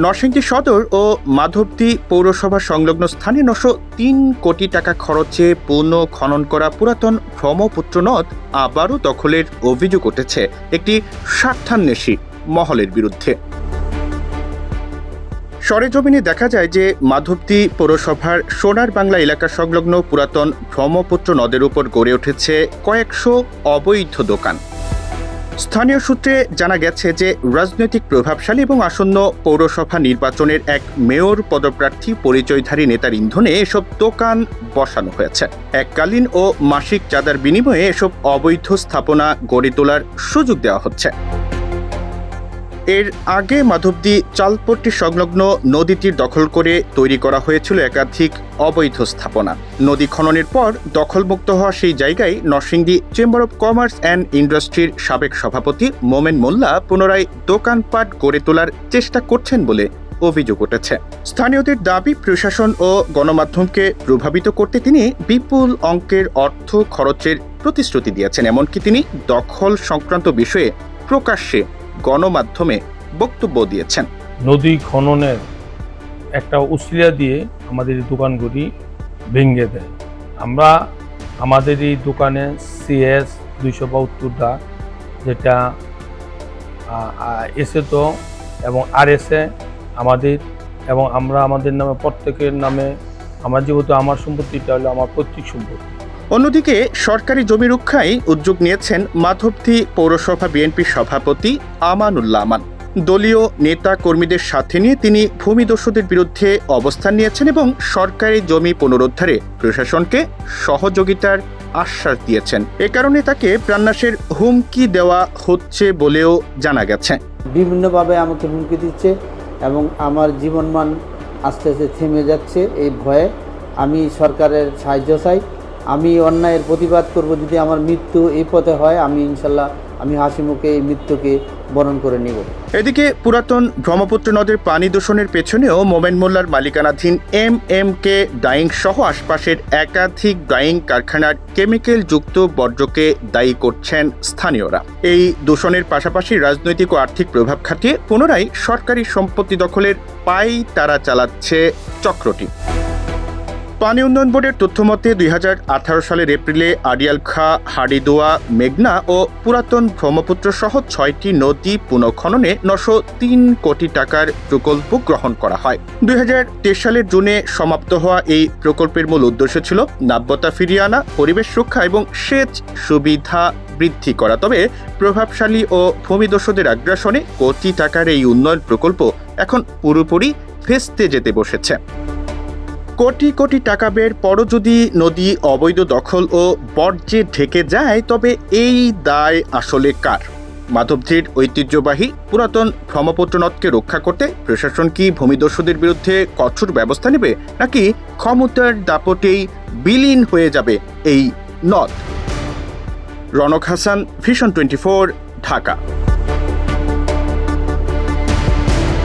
নরসিংদী সদর ও মাধবদী পৌরসভা সংলগ্ন স্থানে ৯০৩ কোটি টাকা খরচে পুনঃ খনন করা পুরাতন ব্রহ্মপুত্র নদ আবারও দখলের অভিযোগ উঠেছে একটি স্বার্থান্বেষী মহলের বিরুদ্ধে। সরেজমিনে দেখা যায় যে মাধবদী পৌরসভার সোনার বাংলা এলাকা সংলগ্ন পুরাতন ব্রহ্মপুত্র নদের উপর গড়ে উঠেছে কয়েকশো অবৈধ দোকান। স্থানীয় সূত্রে জানা গেছে যে রাজনৈতিক প্রভাবশালী এবং আসন্ন পৌরসভা নির্বাচনের এক মেয়র পদপ্রার্থী পরিচয়ধারী নেতার ইন্ধনে এসব দোকান বসানো হয়েছে। এককালীন ও মাসিক চাঁদার বিনিময়ে এসব অবৈধ স্থাপনা গড়ে তোলার সুযোগ দেওয়া হচ্ছে। এর আগে মাধবদী চালপট্টি সংলগ্ন নদীটির দখল করে তৈরি করা হয়েছিল একাধিক অবৈধ স্থাপনা। নদী খননের পর দখলমুক্ত হওয়া সেই জায়গায় Narsingdi chamber of commerce and ইন্ডাস্ট্রির সাবেক সভাপতি মোমেন মোল্লা পুনরায় দোকানপাট গড়ে তোলার চেষ্টা করছেন বলে অভিযোগ উঠেছে। স্থানীয়দের দাবি, প্রশাসন ও গণমাধ্যমকে প্রভাবিত করতে তিনি বিপুল অঙ্কের অর্থ খরচের প্রতিশ্রুতি দিয়েছেন। এমনকি তিনি দখল সংক্রান্ত বিষয়ে প্রকাশ্যে গণমাধ্যমে বক্তব্য দিয়েছেন। নদী খননের একটা উসিলা দিয়ে আমাদের এই দোকানগুলি ভেঙে দেয়। আমরা আমাদের এই দোকানে CS 272টা যেটা এসে তো এবং RSA আমাদের এবং আমরা আমাদের নামে প্রত্যেকের নামে আমার যেহেতু আমার সম্পত্তিটা হলো আমার পৈতৃক সম্পত্তি। অন্যদিকে সরকারি জমি রক্ষায় উদ্যোগ নিয়েছেন মাধবদী পৌরসভা বিএনপির সভাপতি আমানুল্লাহ আমান। দলীয় নেতা কর্মীদের সাথে নিয়ে তিনি ভূমিদস্যুদের বিরুদ্ধে অবস্থান নিয়েছেন এবং সরকারি জমি পুনরুদ্ধারে প্রশাসনকে সহযোগিতার আশ্বাস দিয়েছেন। এ কারণে তাকে প্রাণনাশের হুমকি দেওয়া হচ্ছে বলেও জানা গেছে। বিভিন্নভাবে আমাকে হুমকি দিচ্ছে এবং আমার জীবনমান আস্তে আস্তে থেমে যাচ্ছে। এই ভয়ে আমি সরকারের সাহায্য চাই। আমি অন্যায়ের প্রতিবাদ করব। যদি আমার মৃত্যু এই পথে হয়, আমি ইনশাল্লাহ আমি হাসি মুখে এই মৃত্যুকে বরণ করে নিব। এদিকে পুরাতন ব্রহ্মপুত্র নদের পানি দূষণের পেছনেও মোমেন মোল্লার মালিকানাধীন MMK ডাইং সহ আশপাশের একাধিক ডাইং কারখানার কেমিক্যাল যুক্ত বর্জ্যকে দায়ী করছেন স্থানীয়রা। এই দূষণের পাশাপাশি রাজনৈতিক ও আর্থিক প্রভাব খাটিয়ে পুনরায় সরকারি সম্পত্তি দখলের পাই তারা চালাচ্ছে চক্রটি। পানি উন্নয়ন বোর্ডের তথ্যমতে 2018 সালের এপ্রিলে আড়িয়ালখা, হাড়িদোয়া, মেঘনা ও পুরাতন ব্রহ্মপুত্র সহ 6টি নদী পুনঃখননে 903 কোটি টাকার প্রকল্প গ্রহণ করা হয়। 2023 সালের জুনে সমাপ্ত হওয়া এই প্রকল্পের মূল উদ্দেশ্য ছিল নাব্যতা ফিরিয়ে আনা, পরিবেশ রক্ষা এবং সেচ সুবিধা বৃদ্ধি করা। তবে প্রভাবশালী ও ভূমিদস্যুদের আগ্রাসনে কোটি টাকার এই উন্নয়ন প্রকল্প এখন পুরোপুরি ভেস্তে যেতে বসেছে। কোটি কোটি টাকা ব্যয়ের পরও যদি নদী অবৈধ দখল ও বর্জ্যে ঢেকে যায়, তবে এই দায় আসলে কার? মাধবদীর ঐতিহ্যবাহী পুরাতন ব্রহ্মপুত্র নদকে রক্ষা করতে প্রশাসন কি ভূমিদস্যুদের বিরুদ্ধে কঠোর ব্যবস্থা নেবে, নাকি ক্ষমতার দাপটেই বিলীন হয়ে যাবে এই নদ? রনক হাসান, ভিশন 24, ঢাকা।